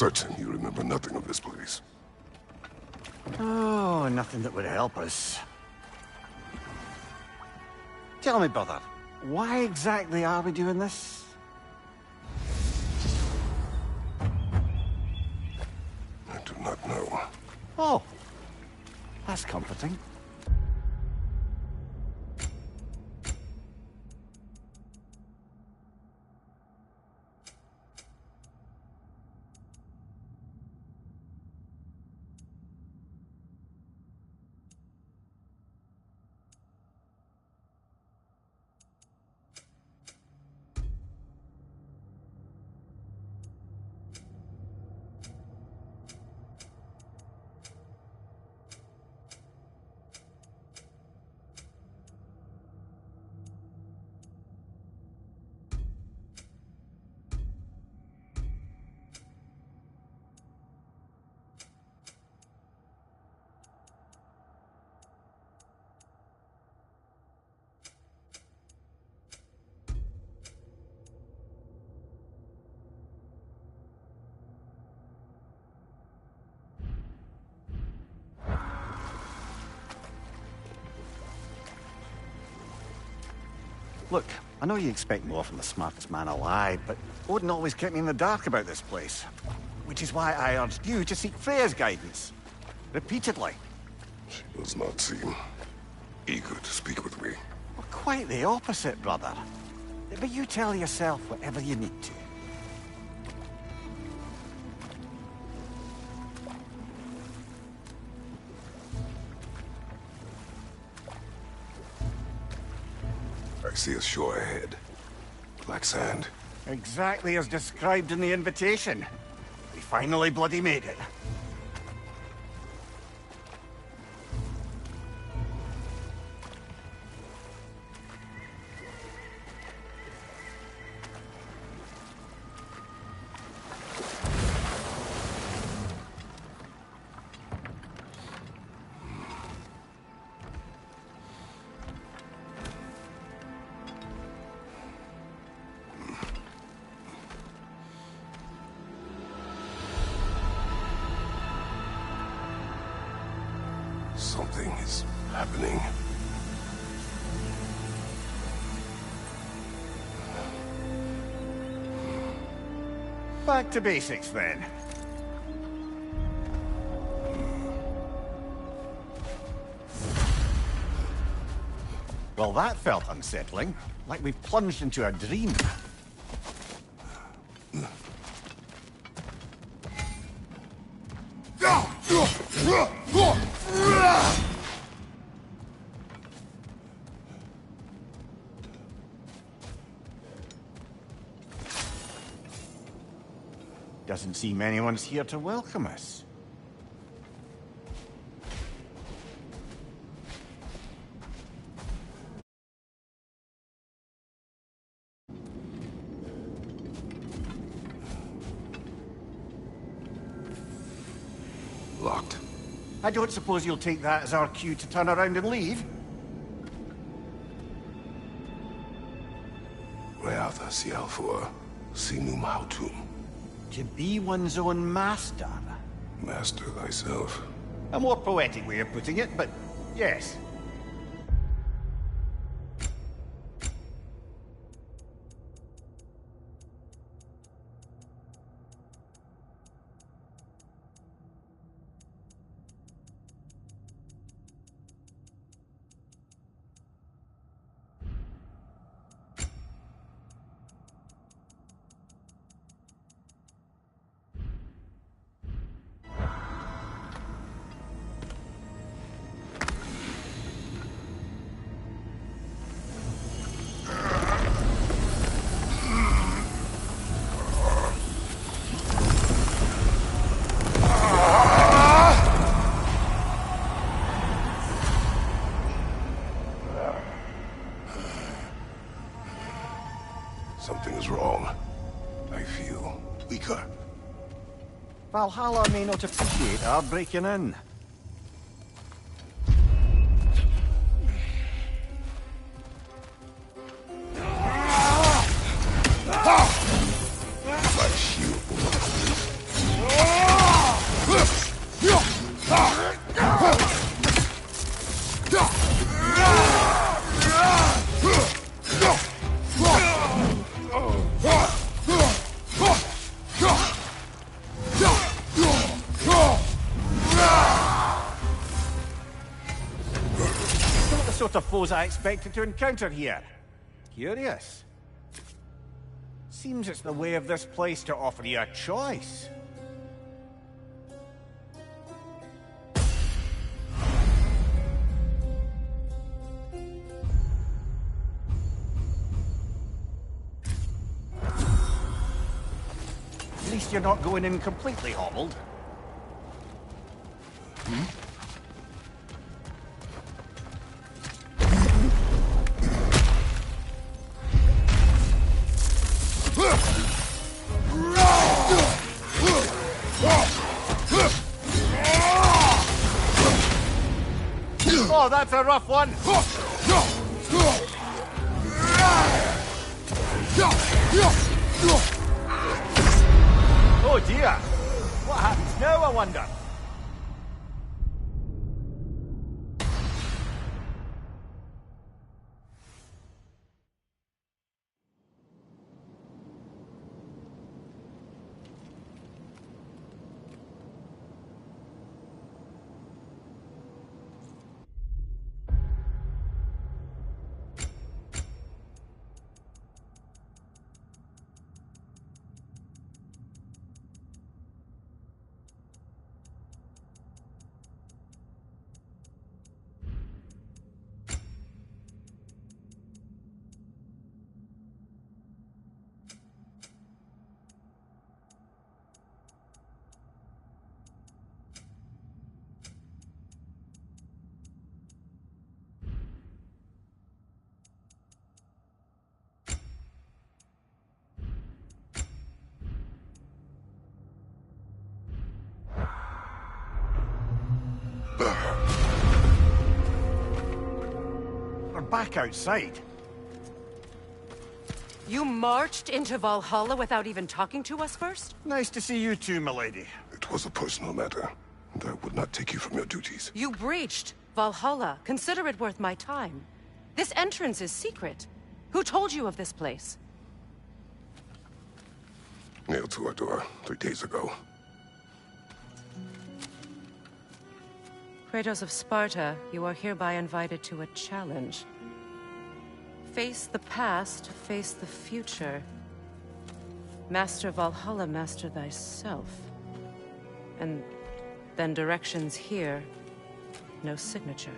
certain you remember nothing of this place. Oh, nothing that would help us. Tell me, brother, why exactly are we doing this? I do not know. Oh, that's comforting. Look, I know you expect more from the smartest man alive, but Odin always kept me in the dark about this place. Which is why I urged you to seek Freya's guidance. Repeatedly. She does not seem eager to speak with me. Well, quite the opposite, brother. But you tell yourself whatever you need to. I see a shore ahead. Black sand. Exactly as described in the invitation. We finally bloody made it. Something is happening. Back to basics, then. Well, that felt unsettling. Like we plunged into a dream. Doesn't seem anyone's here to welcome us. Locked. I don't suppose you'll take that as our cue to turn around and leave? Reatha Sialfur, Sinum Hautum. To be one's own master. Master thyself. A more poetic way of putting it, but yes. Something is wrong. I feel weaker. Valhalla may not appreciate our breaking in. My shield. sort of foes I expected to encounter here. Curious. Seems it's the way of this place to offer you a choice. At least you're not going in completely hobbled. Oh, that's a rough one. Oh dear. What happens now, I wonder? We're back outside. You marched into Valhalla without even talking to us first? Nice to see you too, milady. It was a personal matter, and I would not take you from your duties. You breached Valhalla. Consider it worth my time. This entrance is secret. Who told you of this place? Nailed to our door 3 days ago. Kratos of Sparta, you are hereby invited to a challenge. Face the past, face the future. Master Valhalla, master thyself. And then directions here, no signature.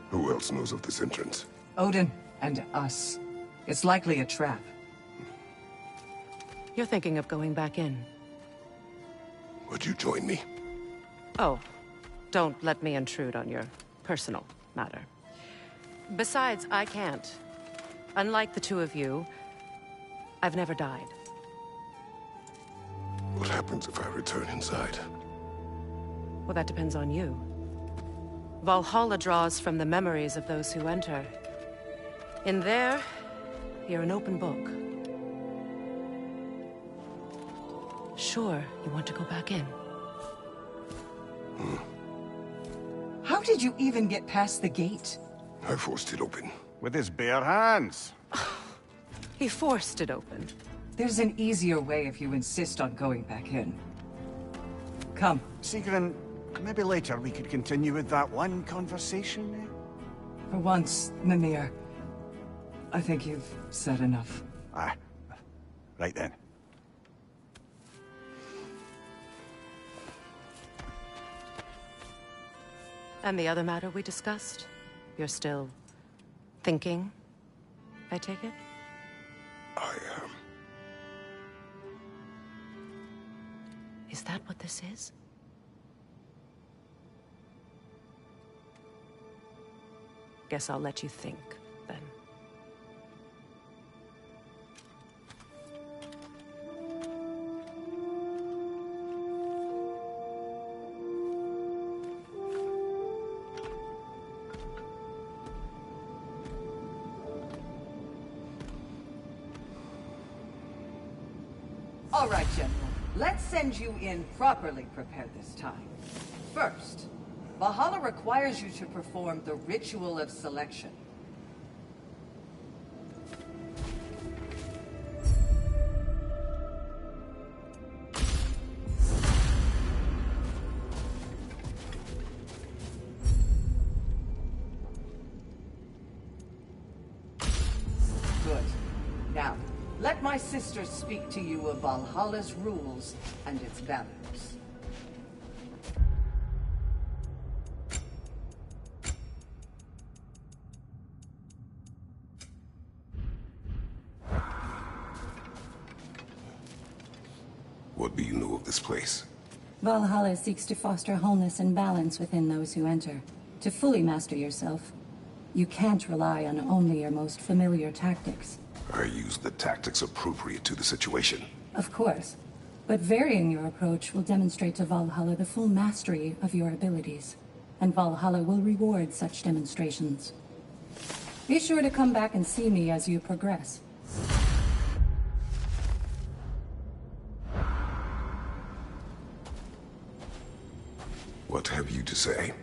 Who else knows of this entrance? Odin and us. It's likely a trap. You're thinking of going back in. Would you join me? Oh, don't let me intrude on your personal matter. Besides, I can't. Unlike the two of you, I've never died. What happens if I return inside? Well, that depends on you. Valhalla draws from the memories of those who enter. In there, you're an open book. Sure, you want to go back in. How did you even get past the gate? I forced it open. With his bare hands. He forced it open. There's an easier way if you insist on going back in. Come. Sigrun, maybe later we could continue with that one conversation, eh? For once, Mimir, I think you've said enough. Ah, right then. And the other matter we discussed? You're still thinking, I take it? I am. Is that what this is? Guess I'll let you think, then. All right, General. Let's send you in properly prepared this time. First, Valhalla requires you to perform the ritual of selection. my sisters speak to you of Valhalla's rules and its values. What do you know of this place? Valhalla seeks to foster wholeness and balance within those who enter. To fully master yourself, you can't rely on only your most familiar tactics. I use the tactics appropriate to the situation. Of course, but varying your approach will demonstrate to Valhalla the full mastery of your abilities, and Valhalla will reward such demonstrations. Be sure to come back and see me as you progress. What have you to say?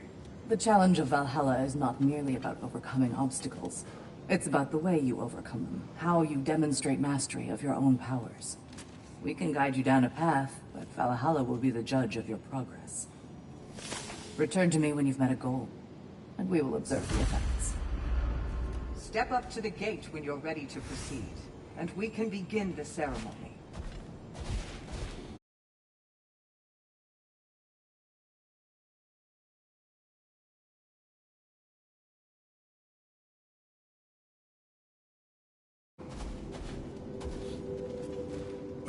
The challenge of Valhalla is not merely about overcoming obstacles. It's about the way you overcome them, how you demonstrate mastery of your own powers. We can guide you down a path, but Valhalla will be the judge of your progress. Return to me when you've met a goal, and we will observe the effects. Step up to the gate when you're ready to proceed, and we can begin the ceremony.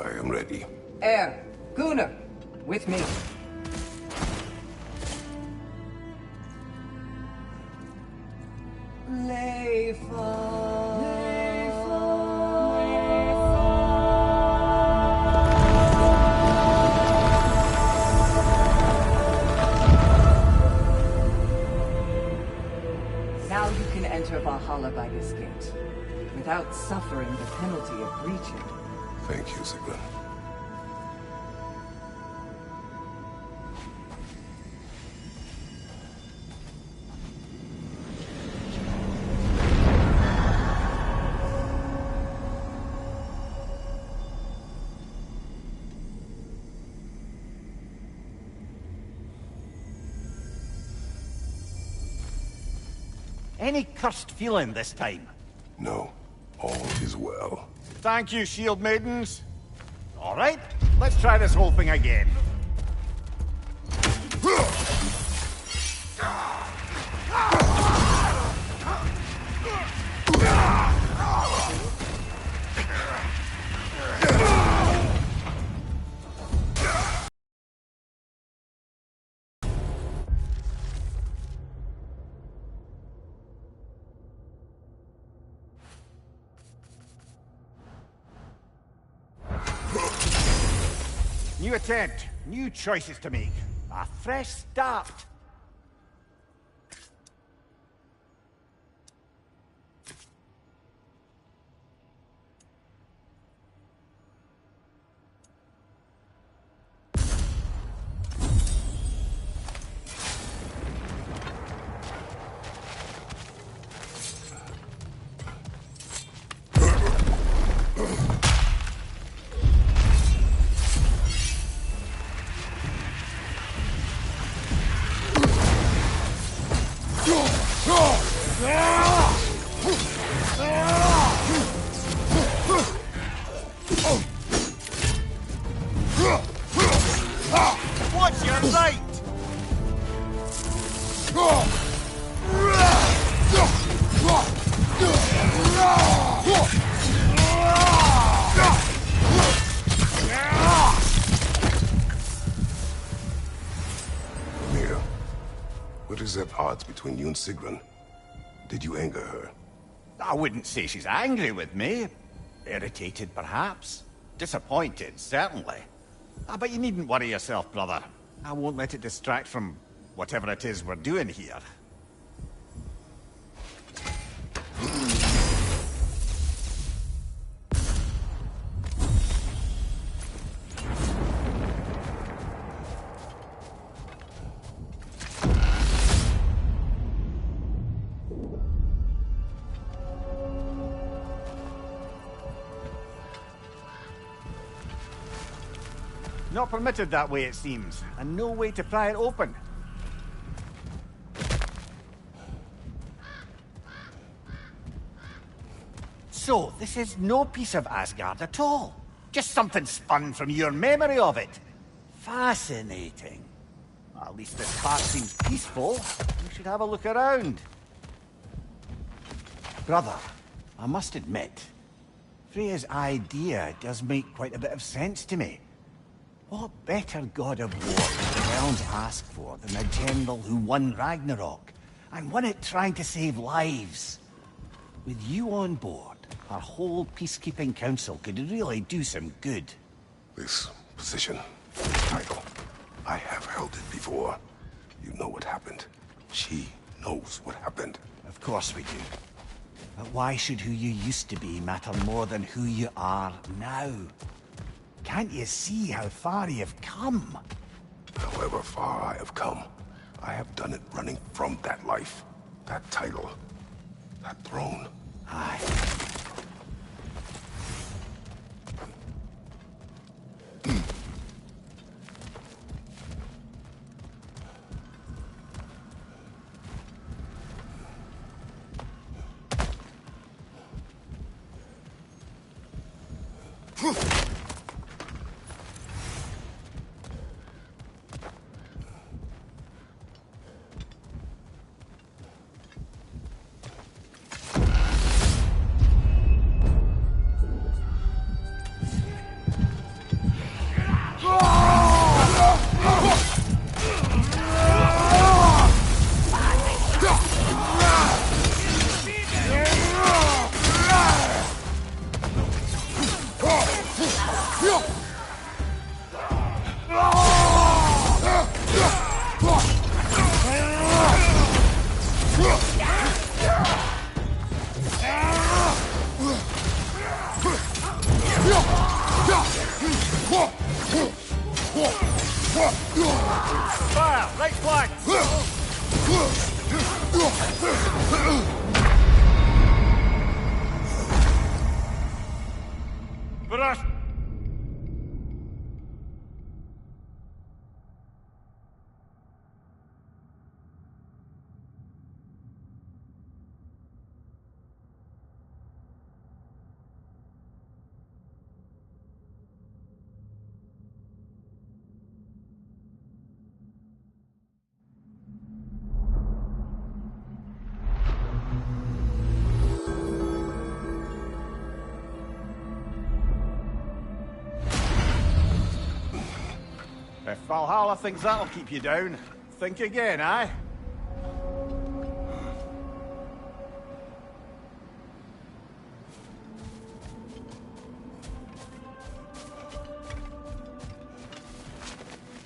I am ready. Air, Gunnar, with me. Now you can enter Valhalla by this gate, without suffering the penalty of breaching. Thank you, Sigrun. Any cursed feeling this time? No, all is well. Thank you, shield maidens. All right, let's try this whole thing again. New attempt, new choices to make. A fresh start. What's your right? Mia, what is at odds between you and Sigrun? Did you anger her? I wouldn't say she's angry with me. Irritated, perhaps. Disappointed, certainly. But you needn't worry yourself, brother. I won't let it distract from whatever it is we're doing here. Not permitted that way, it seems, and no way to pry it open. So, this is no piece of Asgard at all. Just something spun from your memory of it. Fascinating. Well, at least this part seems peaceful. We should have a look around. Brother, I must admit, Freya's idea does make quite a bit of sense to me. What better god of war could the realms ask for than a general who won Ragnarok, and won it trying to save lives? With you on board, our whole peacekeeping council could really do some good. This position, title, I have held it before. You know what happened. She knows what happened. Of course we do. But why should who you used to be matter more than who you are now? Can't you see how far you've come? However far I have come, I have done it running from that life, that title, that throne. Aye. Fire! Right flank! Burst! If Valhalla thinks that'll keep you down, think again, aye?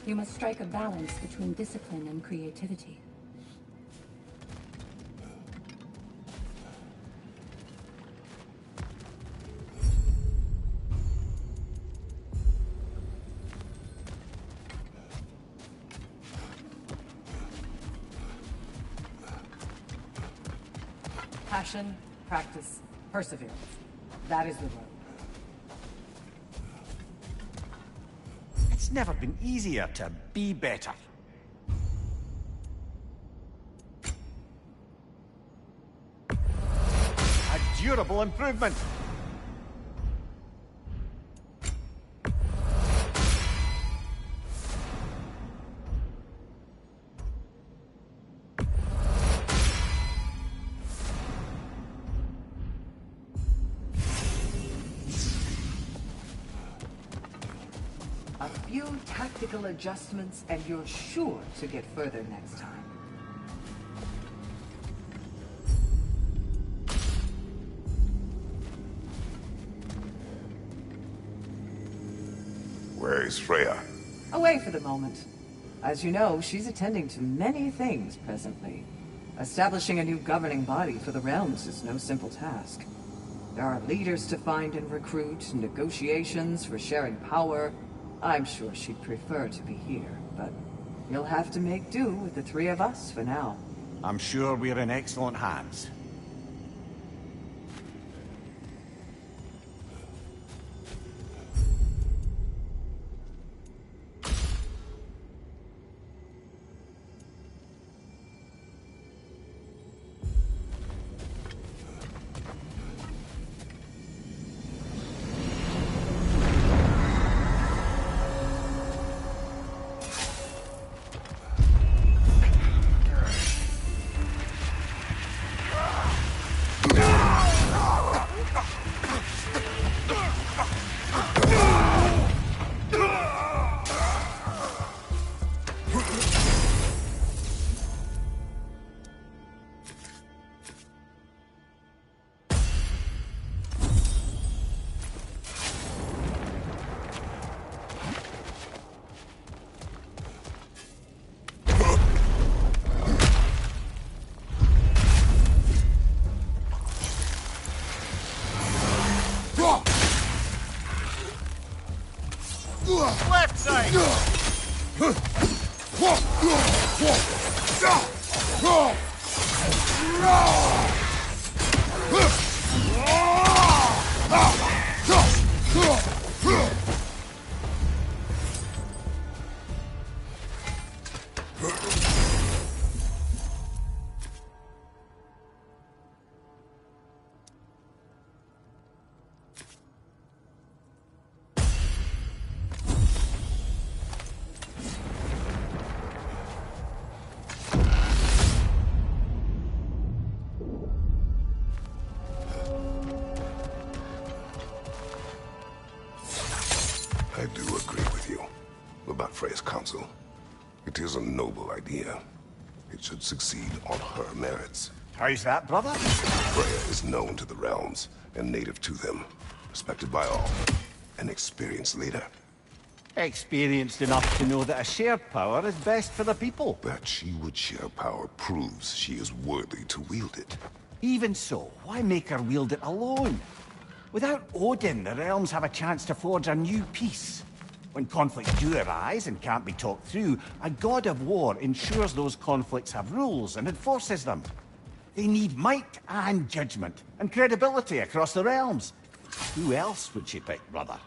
You must strike a balance between discipline and creativity. Passion, practice, perseverance. That is the road. It's never been easier to be better. A durable improvement. A few tactical adjustments and you're sure to get further next time. Where is Freya? Away for the moment. As you know, she's attending to many things presently. Establishing a new governing body for the realms is no simple task. There are leaders to find and recruit, negotiations for sharing power. I'm sure she'd prefer to be here, but you'll have to make do with the three of us for now. I'm sure we're in excellent hands. I do agree with you about Freya's counsel. It is a noble idea. It should succeed on her merits. How's that, brother? Freya is known to the realms and native to them, respected by all, an experienced leader. Experienced enough to know that a shared power is best for the people. That she would share power proves she is worthy to wield it. Even so, why make her wield it alone? Without Odin, the realms have a chance to forge a new peace. When conflicts do arise and can't be talked through, a god of war ensures those conflicts have rules and enforces them. They need might and judgment, and credibility across the realms. Who else would she pick, brother?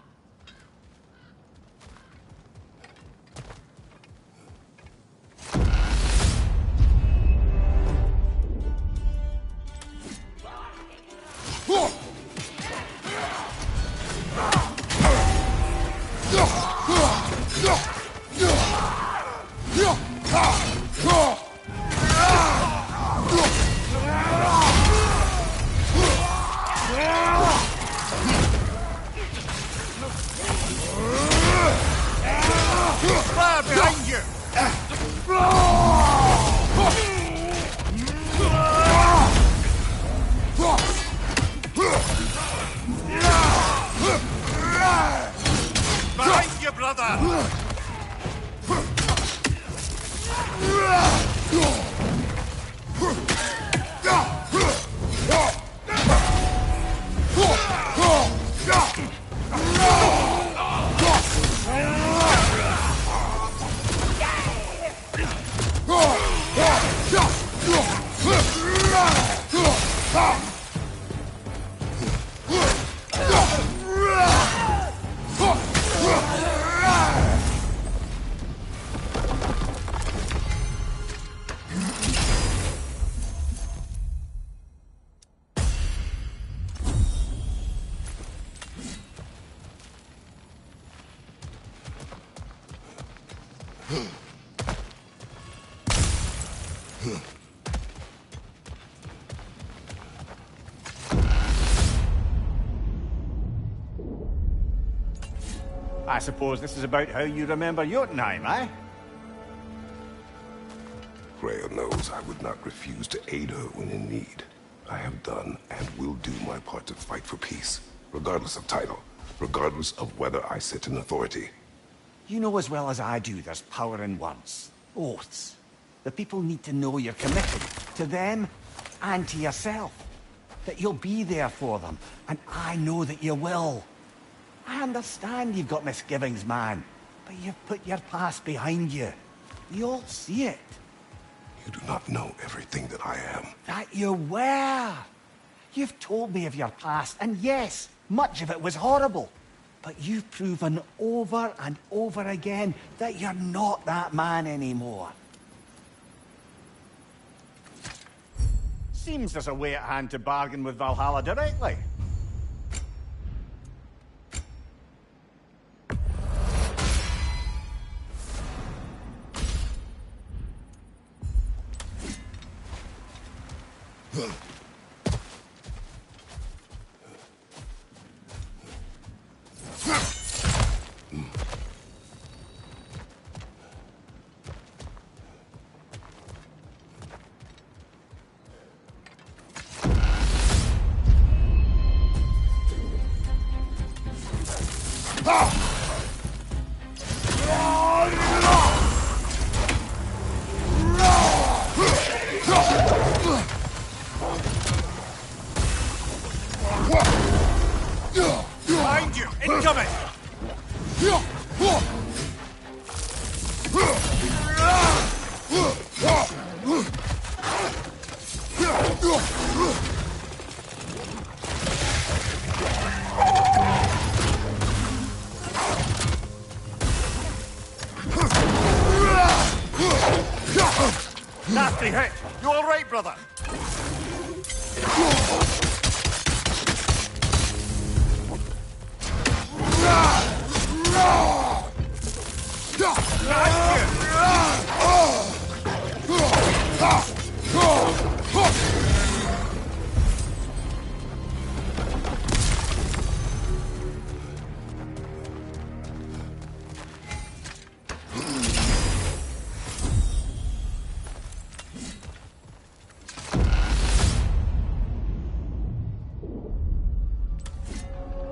Behind you! Behind you, brother! I suppose this is about how you remember Jotunheim, eh? Freya knows I would not refuse to aid her when in need. I have done and will do my part to fight for peace, regardless of title, regardless of whether I sit in authority. You know as well as I do there's power in words. Oaths. The people need to know you're committed. To them and to yourself. That you'll be there for them. And I know that you will. I understand you've got misgivings, man. But you've put your past behind you. We all see it. You do not know everything that I am. That you were. You've told me of your past, and yes, much of it was horrible. But you've proven over and over again that you're not that man anymore. Seems there's a way at hand to bargain with Valhalla directly. Nasty hit! You all right, brother?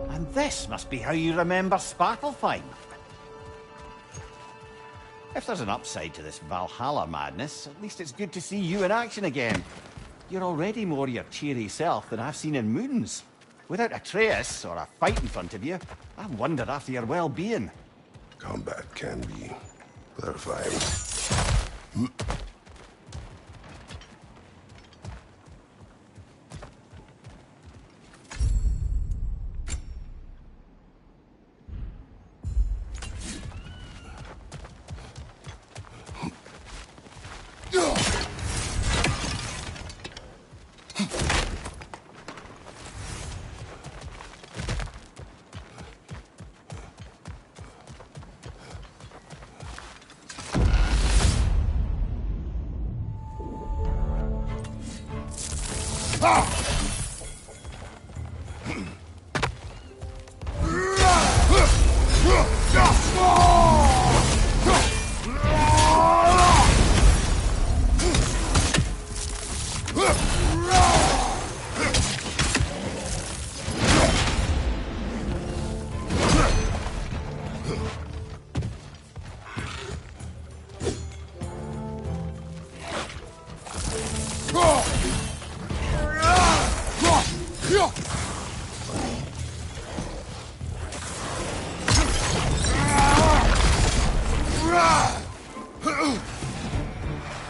And this must be how you remember Svartalfheim. If there's an upside to this Valhalla madness, at least it's good to see you in action again. You're already more your cheery self than I've seen in moons. Without Atreus, or a fight in front of you, I wonder after your well-being. Combat can be clarifying.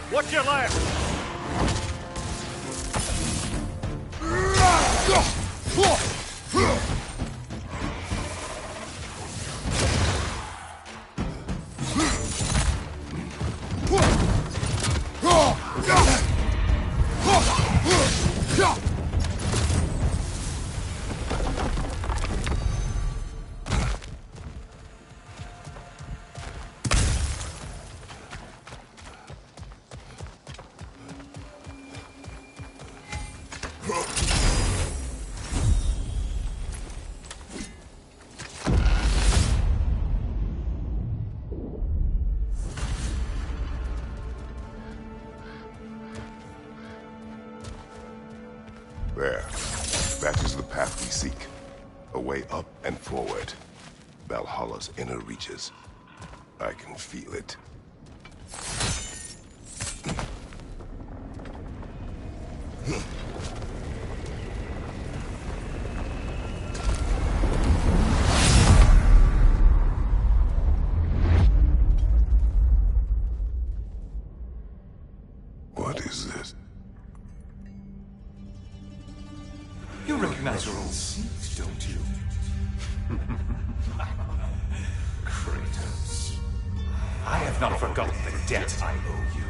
What's your left? There. That is the path we seek. A way up and forward. Valhalla's inner reaches. I can feel it. What is this? You recognize your old seat, don't you? Kratos. I have not forgotten the debt I owe you.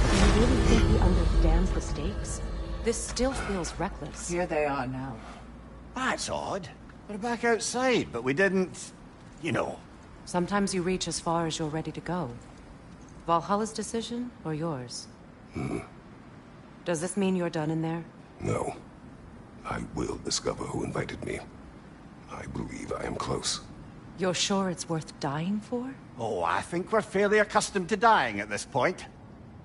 Do you really think he understands the stakes? This still feels reckless. Here they are now. That's odd. We're back outside, but we didn't... you know. Sometimes you reach as far as you're ready to go. Valhalla's decision, or yours? Does this mean you're done in there? No. I will discover who invited me. I believe I am close. You're sure it's worth dying for? Oh, I think we're fairly accustomed to dying at this point.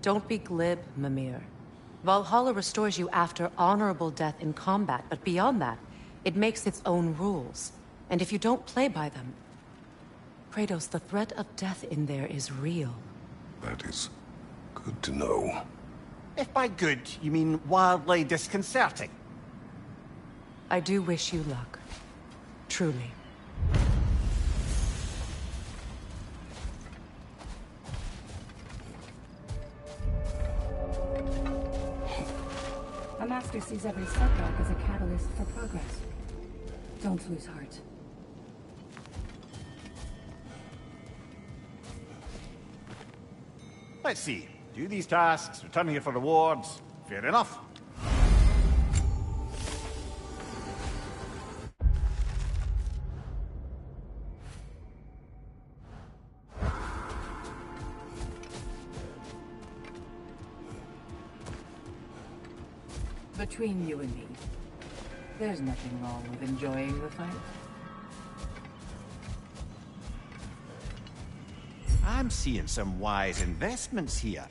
Don't be glib, Mimir. Valhalla restores you after honorable death in combat, but beyond that, it makes its own rules. And if you don't play by them... Kratos, the threat of death in there is real. That is good to know. If by good, you mean wildly disconcerting. I do wish you luck. Truly. A master sees every setback as a catalyst for progress. Don't lose heart. Let's see. Do these tasks, return here for rewards. Fair enough. Between you and me, there's nothing wrong with enjoying the fight. I'm seeing some wise investments here.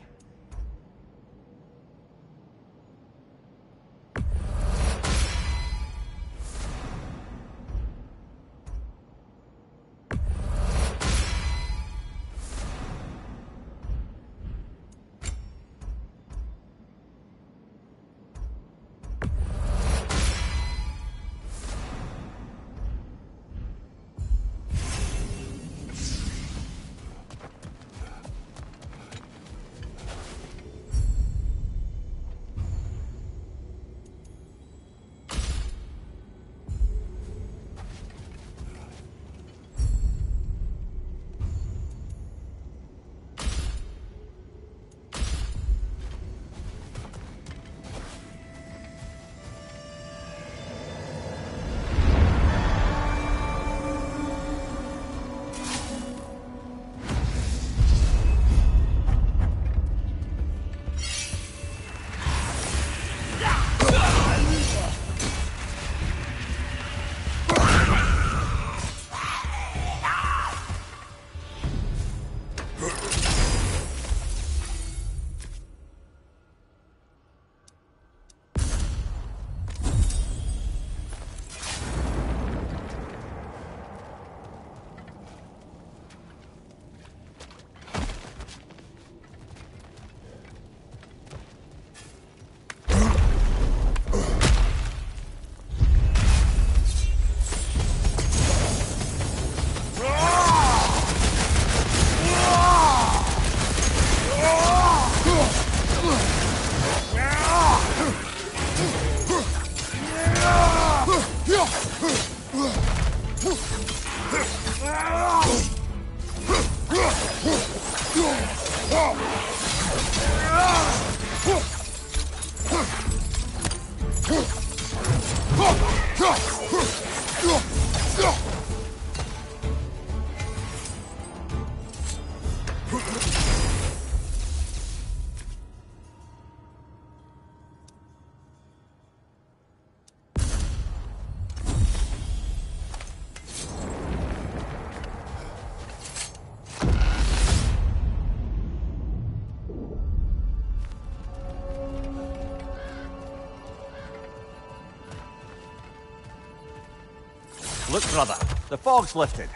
Look, brother, the fog's lifted.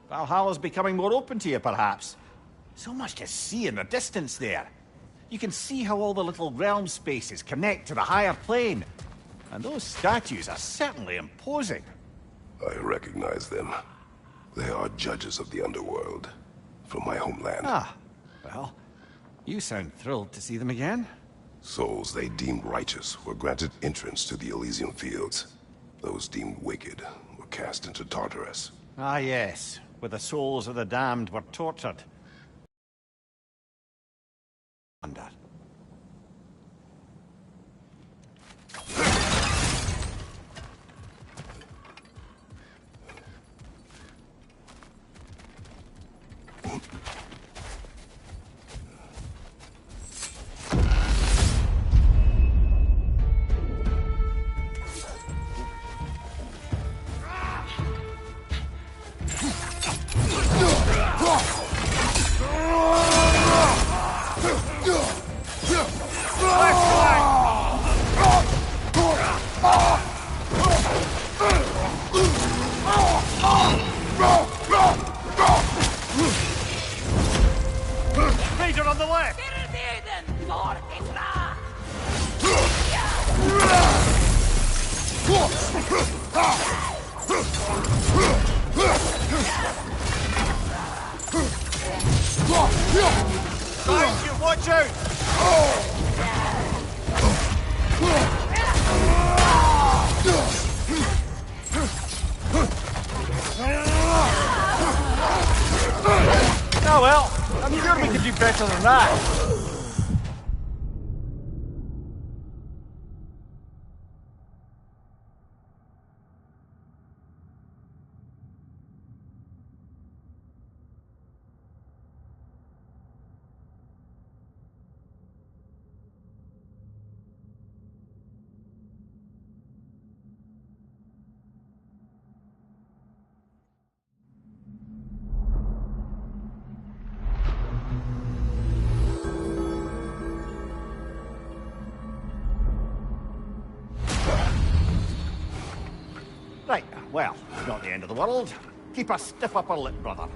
Valhalla's becoming more open to you, perhaps. So much to see in the distance there. You can see how all the little realm spaces connect to the higher plane. And those statues are certainly imposing. I recognize them. They are judges of the underworld, from my homeland. Ah, well, you sound thrilled to see them again. Souls they deemed righteous were granted entrance to the Elysium Fields. Those deemed wicked were cast into Tartarus. Ah, yes, where the souls of the damned were tortured. Under. Major on the left! Behind you, watch out! better than that. Right, well, not the end of the world. Keep a stiff upper lip, brother.